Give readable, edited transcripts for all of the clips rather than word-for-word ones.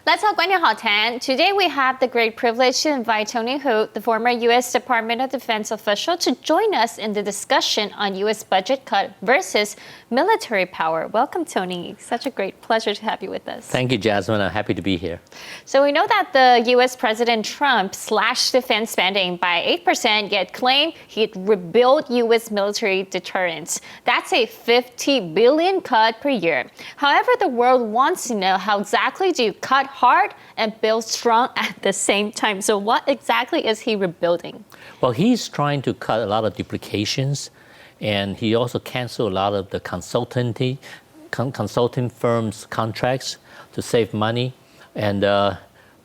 Let's talk 观点好谈. Today we have the great privilege to invite Tony Hu, the former U.S. Department of Defense official, to join us in the discussion on U.S. budget cut versus military power. Welcome, Tony. Such a great pleasure to have you with us. Thank you, Jasmine. I'm happy to be here. So we know that the U.S. President Trump slashed defense spending by 8%, yet claimed he'd rebuild U.S. military deterrence. That's a $50 billion cut per year. However, the world wants to know how exactly do you cut hard and build strong at the same time. So what exactly is he rebuilding? Well, he's trying to cut a lot of duplications, and he also canceled a lot of the consulting firms' contracts to save money. And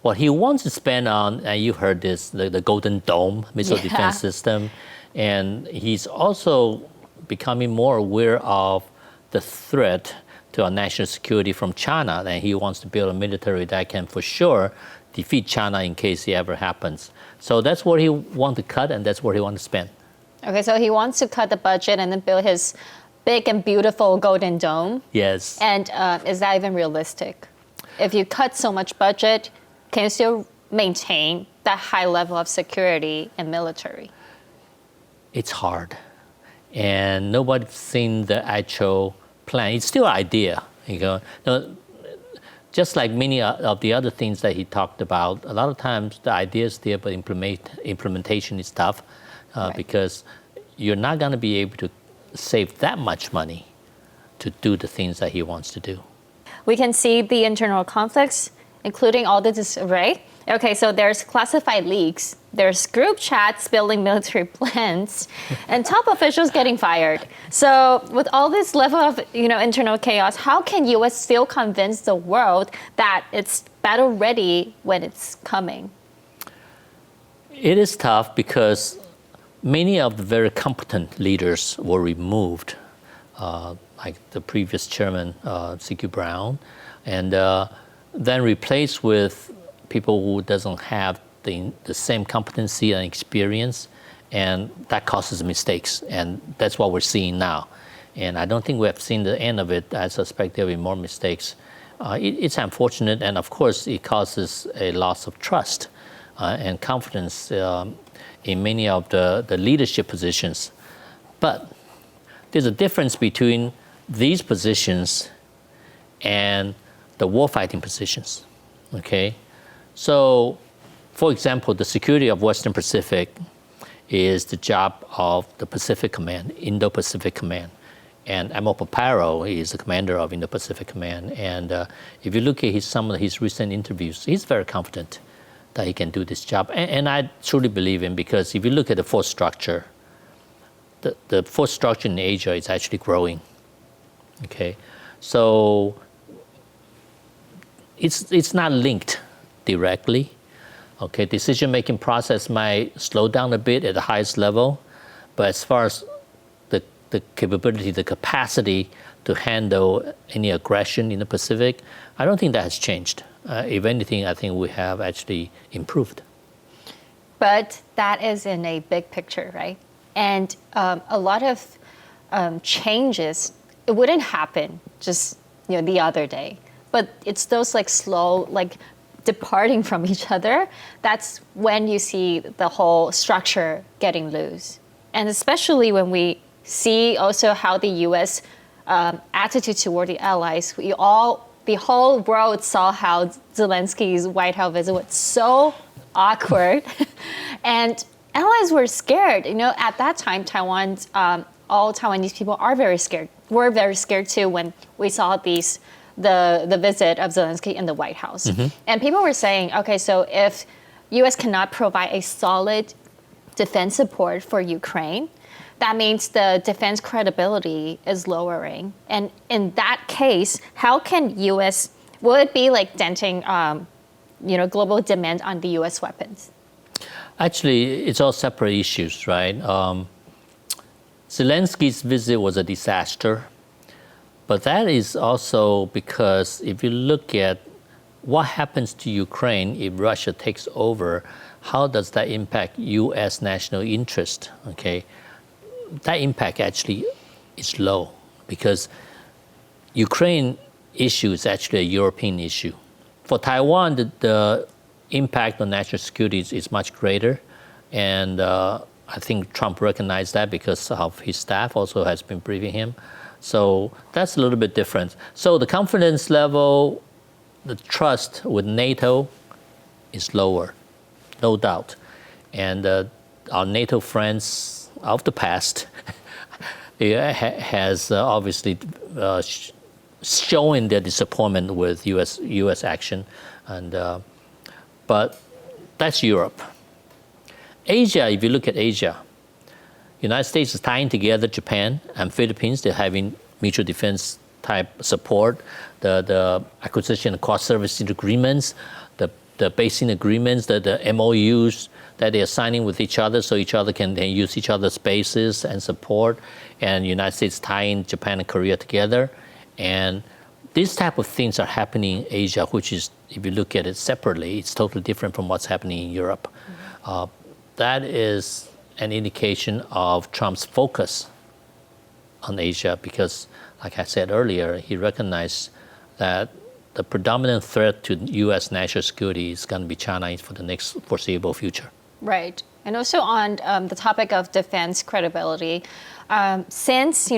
what he wants to spend on, and you heard this, the Golden Dome missile defense system. And he's also becoming more aware of the threat to our national security from China, and he wants to build a military that can for sure defeat China in case it ever happens. So that's what he wants to cut, and that's what he wants to spend. Okay, so he wants to cut the budget and then build his big and beautiful Golden Dome. Yes. And is that even realistic? If you cut so much budget, can you still maintain that high level of security and military? It's hard, and nobody's seen the actual plan. It's still an idea, you know. Now, just like many of the other things that he talked about, a lot of times the idea is there, but implementation is tough because you're not going to be able to save that much money to do the things that he wants to do. We can see the internal conflicts, including all the disarray. Okay, so there's classified leaks, there's group chats spilling military plans, and top officials getting fired. So with all this level of internal chaos, how can U.S. still convince the world that it's battle ready when it's coming? It is tough because many of the very competent leaders were removed, like the previous chairman, C.Q. Brown, and then replaced with people who doesn't have the same competency and experience, and that causes mistakes, and that's what we're seeing now. And I don't think we have seen the end of it. I suspect there'll be more mistakes. It's unfortunate, and of course it causes a loss of trust and confidence in many of the leadership positions. But there's a difference between these positions and the warfighting positions, okay? So, for example, the security of Western Pacific is the job of the Pacific Command, Indo-Pacific Command. And Admiral Paparo is the commander of Indo-Pacific Command. And if you look at some of his recent interviews, he's very confident that he can do this job. And I truly believe him, because if you look at the force structure, the force structure in Asia is actually growing, okay? So it's not linked directly. Okay, decision-making process might slow down a bit at the highest level, but as far as the capability, the capacity to handle any aggression in the Pacific, I don't think that has changed. If anything, I think we have actually improved. But that is in a big picture, right? And a lot of changes, it wouldn't happen just the other day, but it's those slow, departing from each other, that's when you see the whole structure getting loose. And especially when we see also how the U.S. Attitude toward the allies, the whole world saw how Zelensky's White House visit was so awkward. And allies were scared. At that time, Taiwan's, all Taiwanese people are very scared. We're very scared too when we saw the visit of Zelensky in the White House. Mm-hmm. And people were saying, okay, so if U.S. cannot provide a solid defense support for Ukraine, that means the defense credibility is lowering. And in that case, how can U.S., will it be denting, global demand on the U.S. weapons? Actually, it's all separate issues, right? Zelensky's visit was a disaster. But that is also because if you look at what happens to Ukraine if Russia takes over, how does that impact U.S. national interest, okay? That impact actually is low because Ukraine issue is actually a European issue. for Taiwan, the impact on national security is much greater. And I think Trump recognized that because of his staff also has been briefing him. So that's a little bit different. So the confidence level, the trust with NATO is lower, no doubt. And our NATO friends of the past has obviously showing their disappointment with U.S. action. And but that's Europe. Asia, if you look at Asia, United States is tying together Japan and Philippines. They're having mutual defense type support, the acquisition and cross-servicing agreements, the basing agreements, the MOUs that they are signing with each other so each other can then use each other's bases and support, and United States tying Japan and Korea together. And these type of things are happening in Asia, which is, if you look at it separately, it's totally different from what's happening in Europe. That is an indication of Trump's focus on Asia because, like I said earlier, he recognized that the predominant threat to U.S. national security is going to be China for the next foreseeable future. Right. And also on the topic of defense credibility, since,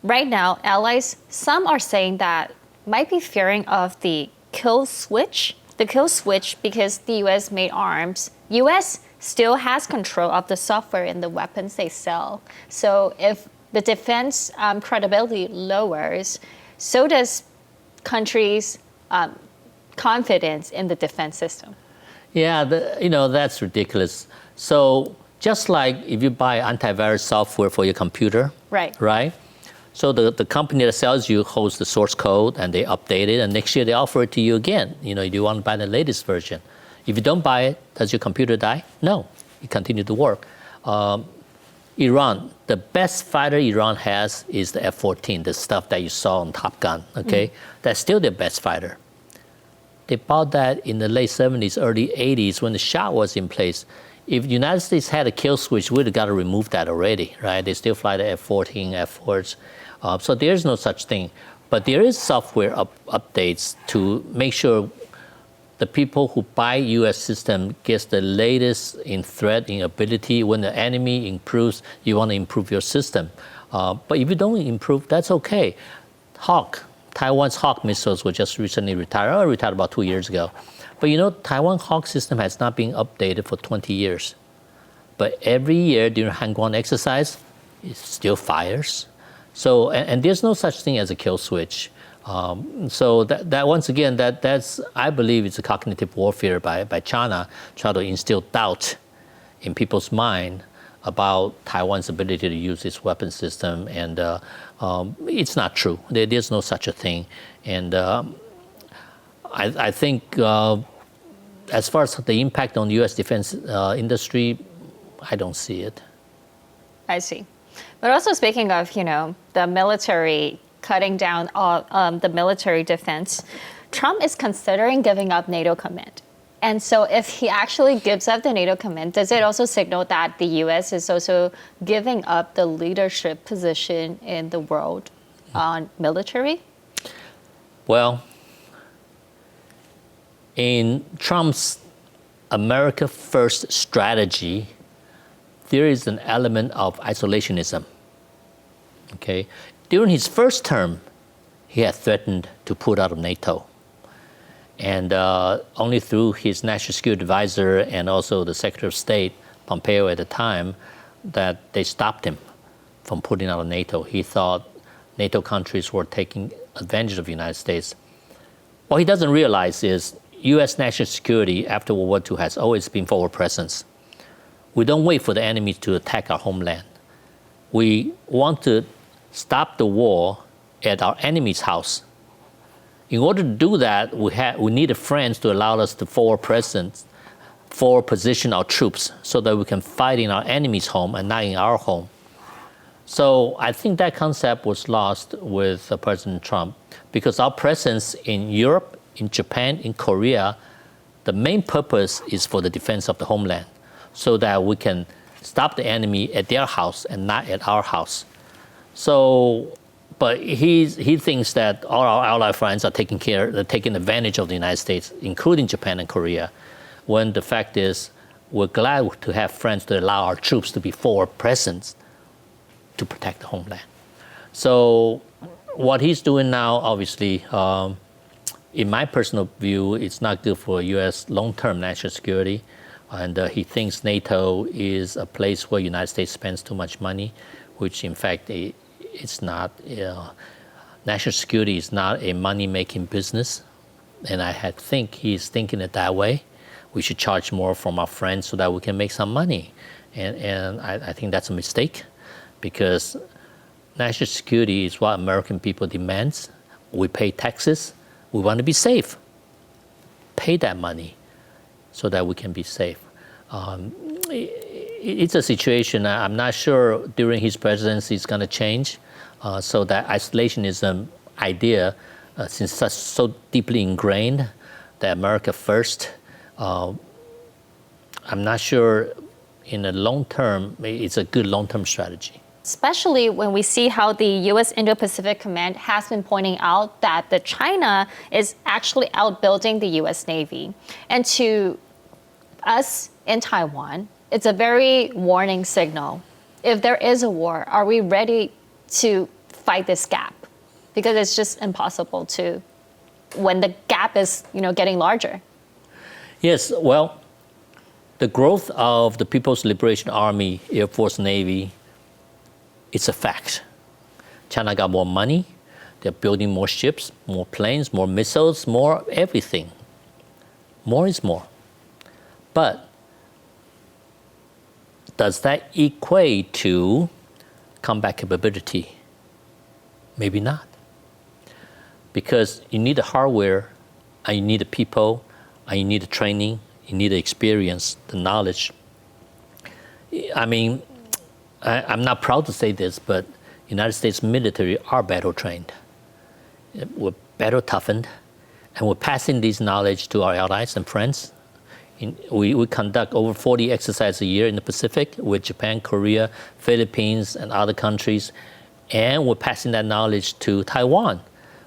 right now, allies, some are saying that might be fearing of the kill switch because the U.S. made arms. U.S. still has control of the software and the weapons they sell. So if the defense credibility lowers, so does countries' confidence in the defense system. Yeah, that's ridiculous. So just like if you buy antivirus software for your computer, right? So the company that sells you holds the source code and they update it, and next year they offer it to you again. Do you want to buy the latest version? If you don't buy it, does your computer die? No, it continues to work. Iran, the best fighter Iran has is the F-14, the stuff that you saw on Top Gun, okay? That's still their best fighter. They bought that in the late 70s, early 80s when the Shah was in place. If the United States had a kill switch, we'd have got to remove that already, right? They still fly the F-14, F-4s. So there's no such thing. But there is software updates to make sure the people who buy U.S. system gets the latest in threat, in ability. When the enemy improves, you want to improve your system. But if you don't improve, that's okay. Taiwan's Hawk missiles were just recently retired. Retired about 2 years ago. But Taiwan Hawk system has not been updated for 20 years. But every year during Hangguan exercise, it still fires. So, and there's no such thing as a kill switch. So that once again, that's I believe it's a cognitive warfare by China, trying to instill doubt in people's mind about Taiwan's ability to use its weapon system, and it's not true. There's no such a thing, and I think as far as the impact on the U.S. defense industry, I don't see it. I see, but also speaking of the military. Cutting down the military defense, Trump is considering giving up NATO command. And so if he actually gives up the NATO command, does it also signal that the U.S. is also giving up the leadership position in the world on military? Well, in Trump's America First strategy, there is an element of isolationism, okay? During his first term, he had threatened to pull out of NATO. And only through his national security advisor and also the Secretary of State, Pompeo at the time, that they stopped him from pulling out of NATO. He thought NATO countries were taking advantage of the United States. What he doesn't realize is U.S. national security after World War II has always been forward presence. We don't wait for the enemy to attack our homeland. We want to stop the war at our enemy's house. In order to do that, we need friends to allow us to forward position our troops so that we can fight in our enemy's home and not in our home. So I think that concept was lost with President Trump because our presence in Europe, in Japan, in Korea, the main purpose is for the defense of the homeland so that we can stop the enemy at their house and not at our house. So but he thinks that all our ally friends are taking advantage of the United States, including Japan and Korea, when the fact is we're glad to have friends that allow our troops to be forward present to protect the homeland. So what he's doing now, obviously, in my personal view, it's not good for U.S. long-term national security. And he thinks NATO is a place where the United States spends too much money, which in fact it's not. National security is not a money-making business. And I think he's thinking it that way. We should charge more from our friends so that we can make some money. And I think that's a mistake, because national security is what American people demand. We pay taxes. We want to be safe. Pay that money so that we can be safe. It's a situation I'm not sure during his presidency it's going to change. So that isolationism idea, since that's so deeply ingrained, that America first, I'm not sure in the long term it's a good long-term strategy. Especially when we see how the U.S. Indo-Pacific Command has been pointing out that the China is actually outbuilding the U.S. Navy. And to us in Taiwan, it's a very warning signal. If there is a war, are we ready to fight this gap? Because it's just impossible to, when the gap is, getting larger. Yes, well, the growth of the People's Liberation Army, Air Force, Navy, it's a fact. China got more money. They're building more ships, more planes, more missiles, more everything. More is more. But does that equate to combat capability? Maybe not. Because you need the hardware, and you need the people, and you need the training, you need the experience, the knowledge. I mean, I'm not proud to say this, but United States military are battle trained. We're battle toughened, and we're passing this knowledge to our allies and friends. We conduct over 40 exercises a year in the Pacific with Japan, Korea, Philippines, and other countries, and we're passing that knowledge to Taiwan.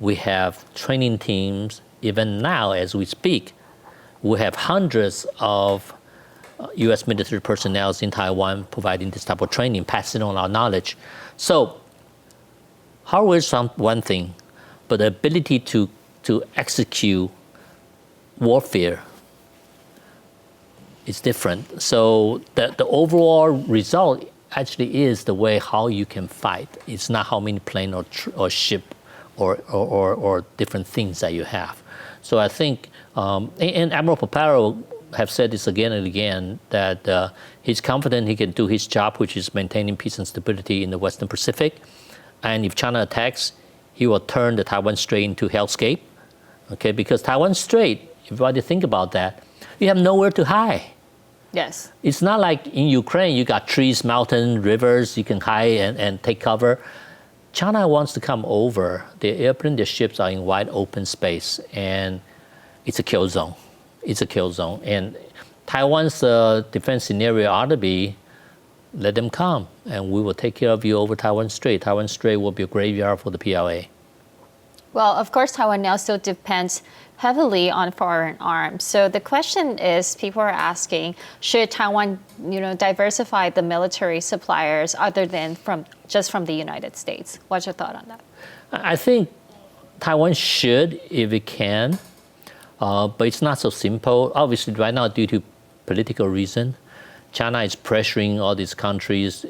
We have training teams, even now as we speak. We have hundreds of U.S. military personnel in Taiwan providing this type of training, passing on our knowledge. So hardware is one thing, but the ability to execute warfare is different. So the overall result actually is the way how you can fight. It's not how many plane or ship or different things that you have. So I think, and Admiral Paparo have said this again and again, that he's confident he can do his job, which is maintaining peace and stability in the Western Pacific. And if China attacks, he will turn the Taiwan Strait into hellscape. Okay, because Taiwan Strait, if you think about that, you have nowhere to hide. Yes. It's not like in Ukraine, you got trees, mountains, rivers, you can hide and take cover. China wants to come over. Their airplane, their ships are in wide open space, and it's a kill zone. It's a kill zone. And Taiwan's defense scenario ought to be, let them come, and we will take care of you over Taiwan Strait. Taiwan Strait will be a graveyard for the PLA. Well, of course, Taiwan now still depends heavily on foreign arms. So the question is, people are asking, should Taiwan, diversify the military suppliers other than just from the United States? What's your thought on that? I think Taiwan should, if it can, but it's not so simple. Obviously, right now, due to political reason, China is pressuring all these countries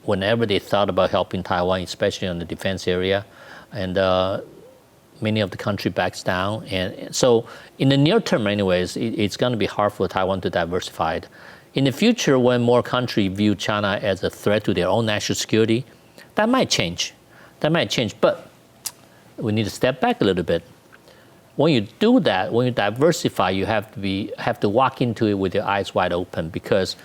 whenever they thought about helping Taiwan, especially on the defense area, and many of the country backs down. And so in the near term anyways, it's going to be hard for Taiwan to diversify. In the future, when more countries view China as a threat to their own national security, that might change. That might change, but we need to step back a little bit. When you do that, when you diversify, you have to walk into it with your eyes wide open, because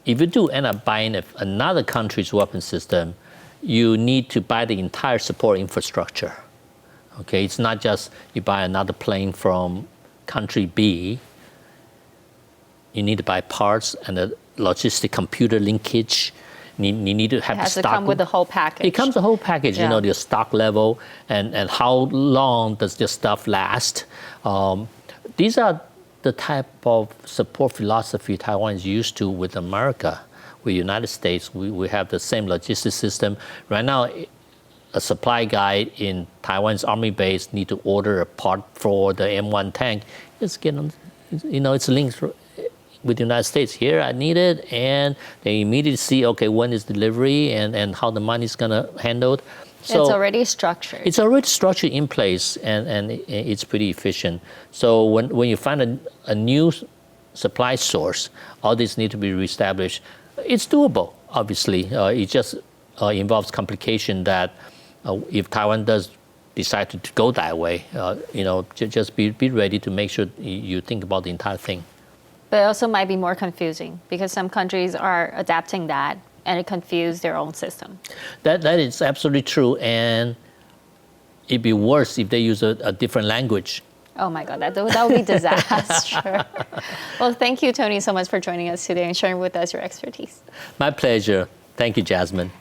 if you do end up buying another country's weapon system, you need to buy the entire support infrastructure. Okay, it's not just you buy another plane from country B. You need to buy parts and the logistic computer linkage. need to have It has the to stock. come with the whole package. It comes the whole package, Yeah. the stock level and how long does the stuff last. These are the type of support philosophy Taiwan is used to with America. With the United States, we have the same logistics system. Right now, a supply guy in Taiwan's army base need to order a part for the M1 tank. It's it's linked with the United States. Here, I need it, and they immediately see, okay, when is delivery and how the money is gonna handle it. So it's already structured. It's already structured in place, and it's pretty efficient. So when you find a new supply source, all this need to be reestablished. It's doable, obviously. It just involves complication that if Taiwan does decide to go that way, just be ready to make sure you think about the entire thing. But it also might be more confusing because some countries are adapting that and it confused their own system. That is absolutely true, and it'd be worse if they use a different language. Oh my God, that would be disaster. Well, thank you, Tony, so much for joining us today and sharing with us your expertise. My pleasure. Thank you, Jasmine.